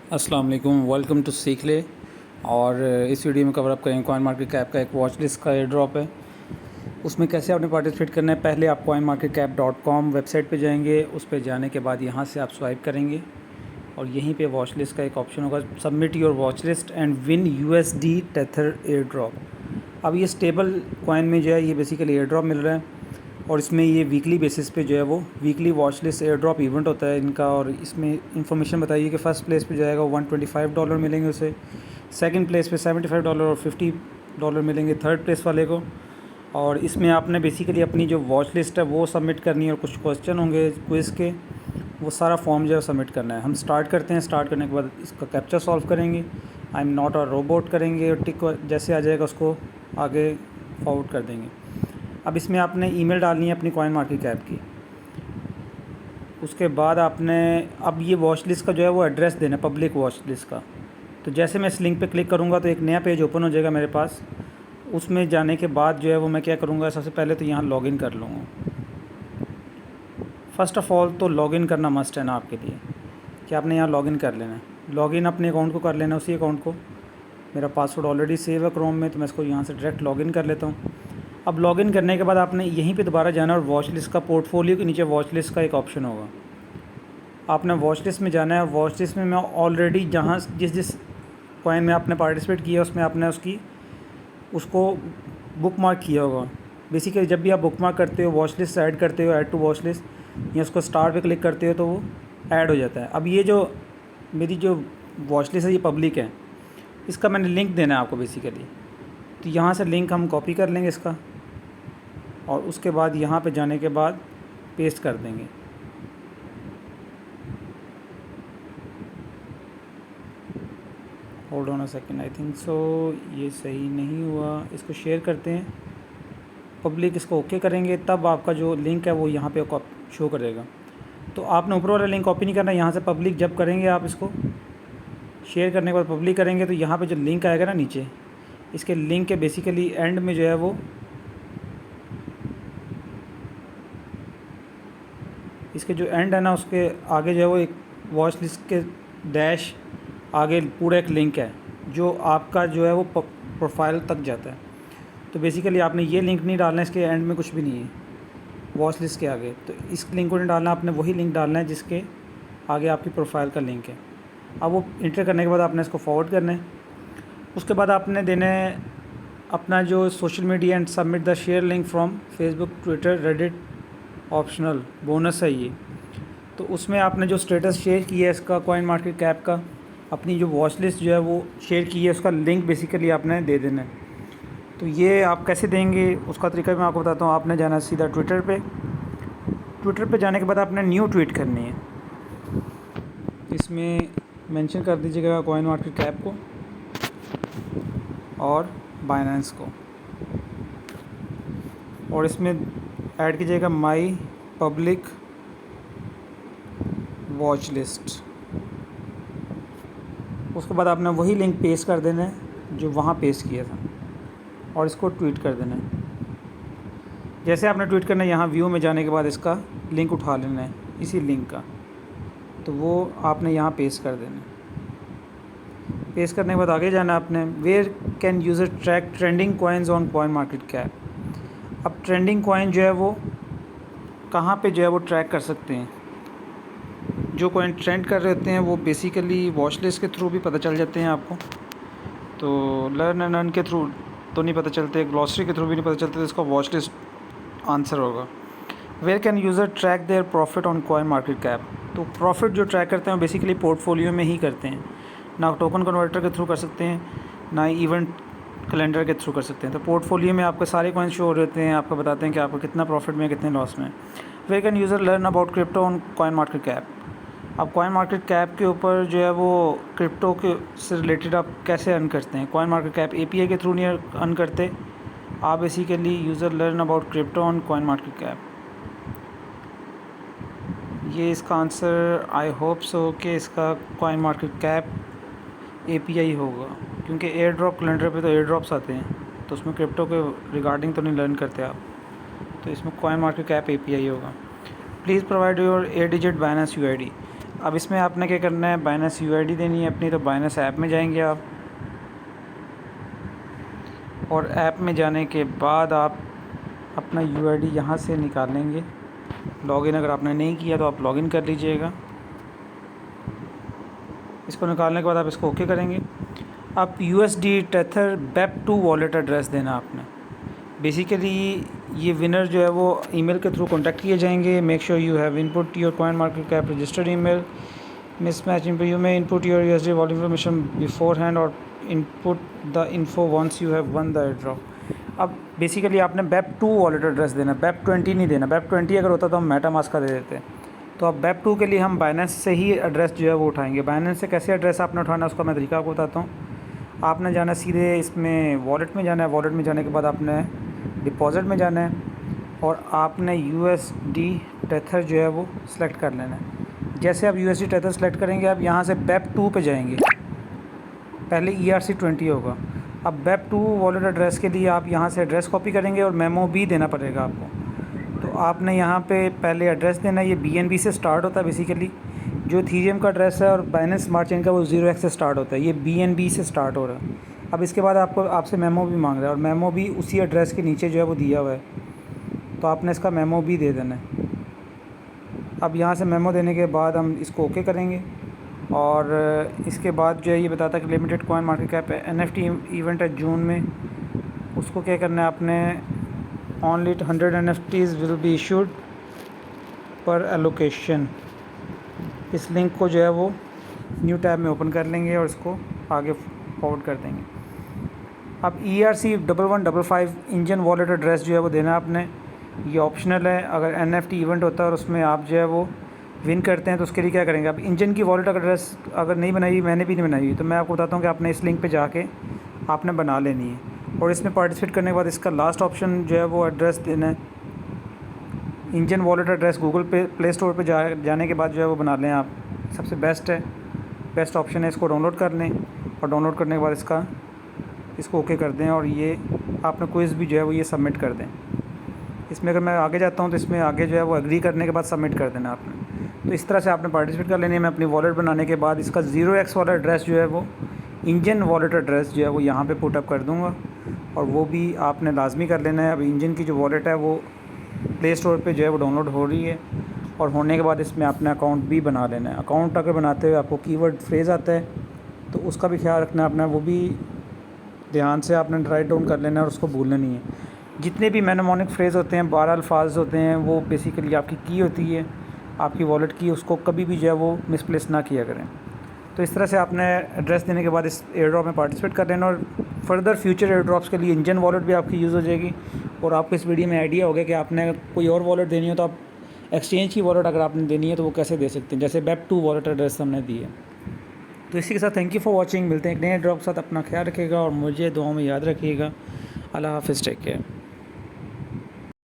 अस्सलाम वालेकुम, welcome to सीख ले। और इस वीडियो में कवर अप करेंगे कॉइन मार्केट कैप का एक वॉच लिस्ट का एयर ड्रॉप है। उसमें कैसे आपने पार्टिसिपेट करना है। पहले आप coinmarketcap.com वेबसाइट पे जाएंगे। उस पे जाने के बाद यहाँ से आप स्वाइप करेंगे और यहीं पे वॉच लिस्ट का एक ऑप्शन होगा, submit your watch list and win USD tether air drop. अब ये स्टेबल कॉइन में जो है ये बेसिकली एयर ड्रॉप मिल रहा है और इसमें ये वीकली बेसिस पे जो है वो weekly watch list air drop event होता है इनका। और इसमें इंफॉर्मेशन बताइए कि फ़र्स्ट प्लेस पे जाएगा $125 मिलेंगे उसे, सेकंड प्लेस पे $75 और $50 मिलेंगे थर्ड प्लेस वाले को। और इसमें आपने बेसिकली अपनी जो वॉच लिस्ट है वो सबमिट करनी है और कुछ क्वेश्चन होंगे क्विज़ के, वो सारा फॉर्म जो है सबमिट करना है। हम स्टार्ट करते हैं। स्टार्ट करने के बाद इसका कैप्चा सॉल्व करेंगे, I am not a robot करेंगे और टिक जैसे आ जाएगा उसको आगे फॉरवर्ड कर देंगे। अब इसमें आपने ईमेल डालनी है अपनी कॉइन मार्केट कैप की। उसके बाद आपने अब ये वॉच लिस्ट का जो है वो एड्रेस देना है, पब्लिक वॉच लिस्ट का। तो जैसे मैं इस लिंक पे क्लिक करूँगा तो एक नया पेज ओपन हो जाएगा मेरे पास। उसमें जाने के बाद जो है वो मैं क्या करूँगा, सबसे पहले तो यहाँ लॉगिन कर लूँगा। फ़र्स्ट ऑफ़ ऑल तो लॉगिन करना मस्ट है ना आपके लिए, कि आपने यहाँ लॉगिन कर लेना है। लॉगिन अपने अकाउंट को कर लेना है, उसी अकाउंट को। मेरा पासवर्ड ऑलरेडी सेव है क्रोम में, तो मैं इसको यहाँ से डायरेक्ट लॉगिन कर लेता हूँ। अब लॉगिन करने के बाद आपने यहीं पे दोबारा जाना और वॉच लिस्ट का पोर्टफोलियो के नीचे वॉच लिस्ट का एक ऑप्शन होगा। आपने वॉच लिस्ट में जाना है। वॉच लिस्ट में मैं ऑलरेडी जहाँ जिस कॉइन में आपने पार्टिसिपेट किया उसमें आपने उसको बुक मार्क किया होगा। बेसिकली जब भी आप बुक मार्क करते हो, वॉच लिस्ट ऐड करते हो, ऐड टू वॉच लिस्ट या उसको स्टार पे क्लिक करते हो तो वो ऐड हो जाता है। अब ये जो मेरी जो वॉच लिस्ट है ये पब्लिक है, इसका मैंने लिंक देना है आपको बेसिकली। तो यहाँ से लिंक हम कॉपी कर लेंगे इसका और उसके बाद यहाँ पे जाने के बाद पेस्ट कर देंगे। Hold on a second, I think so ये सही नहीं हुआ। इसको शेयर करते हैं, पब्लिक इसको ओके करेंगे, तब आपका जो लिंक है वो यहाँ पे शो करेगा। तो आपने ऊपर वाला लिंक कॉपी नहीं करना, यहाँ से पब्लिक जब करेंगे आप इसको शेयर करने के बाद पब्लिक करेंगे तो यहाँ पे जो लिंक आएगा ना नीचे, इसके लिंक के बेसिकली एंड में जो है वो इसके जो एंड है ना उसके आगे जो है वो एक वॉच लिस्ट के डैश आगे पूरा एक लिंक है जो आपका जो है वो प्रोफाइल तक जाता है। तो बेसिकली आपने ये लिंक नहीं डालना है, इसके एंड में कुछ भी नहीं है वॉच लिस्ट के आगे। तो इस लिंक को नहीं डालना, आपने वही लिंक डालना है जिसके आगे आपकी प्रोफाइल का लिंक है। अब वो इंटर करने के बाद आपने इसको फॉरवर्ड करना है। उसके बाद आपने देना है अपना जो social media and submit the share link from Facebook, Twitter, Reddit, optional bonus है ये। तो उसमें आपने जो स्टेटस शेयर किया है इसका कॉइन मार्केट कैप का, अपनी जो वॉच लिस्ट जो है वो शेयर की है, उसका लिंक बेसिकली आपने दे देना है। तो ये आप कैसे देंगे उसका तरीका मैं आपको बताता हूँ। आपने जाना सीधा ट्विटर पे जाने के बाद आपने न्यू ट्वीट करनी है। इसमें मेंशन कर दीजिएगा कॉइन मार्केट कैप को और बाइनेंस को, और इसमें ऐड कीजिएगा माई पब्लिक वॉच लिस्ट। उसके बाद आपने वही लिंक पेस्ट कर देना है जो वहाँ पेस्ट किया था और इसको ट्वीट कर देना है। जैसे आपने ट्वीट करना है, यहाँ व्यू में जाने के बाद इसका लिंक उठा लेना है, इसी लिंक का, तो वो आपने यहाँ पेस्ट कर देना है। पेस्ट करने के बाद आगे जाना आपने, where can user track trending coins on coin market cap. अब ट्रेंडिंग कॉइन जो है वो कहाँ पे जो है वो ट्रैक कर सकते हैं। जो कॉइन ट्रेंड कर रहे होते हैं वो बेसिकली वॉच लिस्ट के थ्रू भी पता चल जाते हैं आपको। तो लर्न एंड अर्न के थ्रू तो नहीं पता चलते, ग्लॉसरी के थ्रू भी नहीं पता चलते, तो इसका वॉच लिस्ट आंसर होगा। Where can user track their profit on coin market cap. तो प्रॉफिट जो ट्रैक करते हैं बेसिकली पोर्टफोलियो में ही करते हैं, ना टोकन कन्वर्टर के थ्रू कर सकते हैं, ना इवेंट कैलेंडर के थ्रू कर सकते हैं। तो पोर्टफोलियो में आपके सारे कॉइन शो हो रहे होते हैं, आपको बताते हैं कि आपको कितना प्रॉफिट में कितने लॉस में। Where can user learn about crypto on coin market cap. अब कॉइन मार्केट कैप के ऊपर जो है वो क्रिप्टो के से रिलेटेड आप कैसे अर्न करते हैं। कॉइन मार्केट कैप API के थ्रू नहीं अर्न करते आप, basically user learn about crypto on coin market cap. ये इसका आंसर आई होप सो कि इसका कॉइन मार्केट कैप API होगा, क्योंकि एयर ड्रॉप कैलेंडर पे तो एयर ड्रॉप्स आते हैं, तो उसमें क्रिप्टो के रिगार्डिंग तो नहीं लर्न करते आप। तो इसमें कॉइन मार्केट कैप API होगा। Please provide your 8 digit Binance UID। अब इसमें आपने क्या करना है, बाइनेंस UID देनी है अपनी। तो बाइनेंस ऐप में जाएंगे आप, और ऐप में जाने के बाद आप अपना UID यहाँ से निकालेंगे। लॉगिन अगर आपने नहीं किया तो आप लॉगिन कर लीजिएगा। इसको निकालने के बाद आप इसको ओके करेंगे। आप USD tether BEP2 wallet address देना आपने। बेसिकली ये विनर जो है वो ईमेल के थ्रू कांटेक्ट किए जाएंगे। Make sure you have input your coin market cap registered email. Mismatch you में input your USD wallet information beforehand और input the info once you have won the airdrop. अब basically आपने BEP2 wallet address देना, BEP20 नहीं देना। BEP20 अगर होता तो हम मेटामास्क का दे देते। तो अब BEP2 के लिए हम बाइनेंस से ही एड्रेस जो है वो उठाएंगे। बाइनेंस से कैसे एड्रेस आपने उठाना है उसका मैं तरीका आपको बताता हूँ। आपने जाना सीधे इसमें वॉलेट में जाना है। वॉलेट में जाने के बाद आपने डिपॉज़िट में जाना है और आपने USD टेथर जो है वो सिलेक्ट कर लेना है। जैसे आप USD टेथर सेलेक्ट करेंगे, आप यहाँ से BEP2 पे जाएंगे। पहले ERC20 होगा। अब BEP2 वॉलेट एड्रेस के लिए आप यहाँ से एड्रेस कॉपी करेंगे और मेमो भी देना पड़ेगा आपको। तो आपने यहाँ पे पहले एड्रेस देना है। ये BNB से स्टार्ट होता है बेसिकली। जो इथेरियम का एड्रेस है और बाइनेंस स्मार्ट चेन का वो 0x से स्टार्ट होता है। ये BNB से स्टार्ट हो रहा है। अब इसके बाद आपसे मेमो भी मांग रहा है और मेमो भी उसी एड्रेस के नीचे जो है वो दिया हुआ है। तो आपने इसका मेमो भी दे देना है। अब यहाँ से मेमो देने के बाद हम इसको ओके करेंगे और इसके बाद जो है ये बताता है कि लिमिटेड कॉइन मार्केट कैप है, NFT इवेंट है जून में। उसको क्या करना है आपने, only 100 NFTs will be issued पर एलोकेशन। इस लिंक को जो है वो न्यू टैब में ओपन कर लेंगे और इसको आगे फॉरवर्ड कर देंगे। अब ERC1155 इंजन वॉलेट एड्रेस जो है वो देना आपने। ये ऑप्शनल है। अगर NFT इवेंट होता है और उसमें आप जो है वो विन करते हैं तो उसके लिए क्या करेंगे, आप इंजन की वॉलेट एड्रेस अगर नहीं बनाई, मैंने भी नहीं बनाई हुई, तो मैं आपको बताता हूँ कि आपने इस लिंक पे जाके आपने बना लेनी है। और इसमें पार्टिसिपेट करने के बाद इसका लास्ट ऑप्शन जो है वो एड्रेस देना है। इंजन वॉलेट एड्रेस गूगल पे प्ले स्टोर पे जाने के बाद जो है वो बना लें आप। सबसे बेस्ट है, बेस्ट ऑप्शन है। इसको डाउनलोड कर लें और डाउनलोड करने के बाद इसको ओके कर दें और ये आपने क्विज़ भी जो है वो ये सबमिट कर दें। इसमें अगर मैं आगे जाता हूँ तो इसमें आगे जो है वो एग्री करने के बाद सबमिट कर देना आपने। तो इस तरह से आपने पार्टिसिपेट कर लेनी है। मैं अपनी वॉलेट बनाने के बाद इसका 0x वाला एड्रेस जो है वो इंजन वॉलेट एड्रेस जो है वो यहाँ पे पुट अप कर दूँगा और वो भी आपने लाजमी कर लेना है। अब इंजन की जो वॉलेट है वो प्ले स्टोर पे जो है वो डाउनलोड हो रही है और होने के बाद इसमें अपना अकाउंट भी बना लेना है। अकाउंट अगर बनाते हुए आपको कीवर्ड फ्रेज़ आता है तो उसका भी ख्याल रखना है अपना, वो भी ध्यान से आपने राइट डाउन कर लेना है और उसको भूलना नहीं है। जितने भी मेमोनिक फ्रेज़ होते हैं, 12 अल्फाज होते हैं, वो बेसिकली आपकी की होती है, आपकी वॉलेट की। उसको कभी भी जो है वो मिसप्लेस ना किया करें। तो इस तरह से आपने एड्रेस देने के बाद इस एयर ड्रॉप में पार्टिसिपेट कर लेना और फर्दर फ्यूचर एयर ड्रॉप्स के लिए इंजन वॉलेट भी आपकी यूज़ हो जाएगी। और आपको इस वीडियो में आइडिया हो गया कि आपने कोई और वॉलेट देनी हो तो आप एक्सचेंज की वॉलेट अगर आपने देनी है तो वो कैसे दे सकते हैं, जैसे BEP2 वॉलेट एड्रेस हमने दी है। तो इसी के साथ थैंक यू फॉर वॉचिंग। मिलते हैं एक नए ड्रॉप के साथ। अपना ख्याल रखिएगा और मुझे दुआओं में याद रखिएगा। अल्लाह हाफ़िज़, टेक केयर।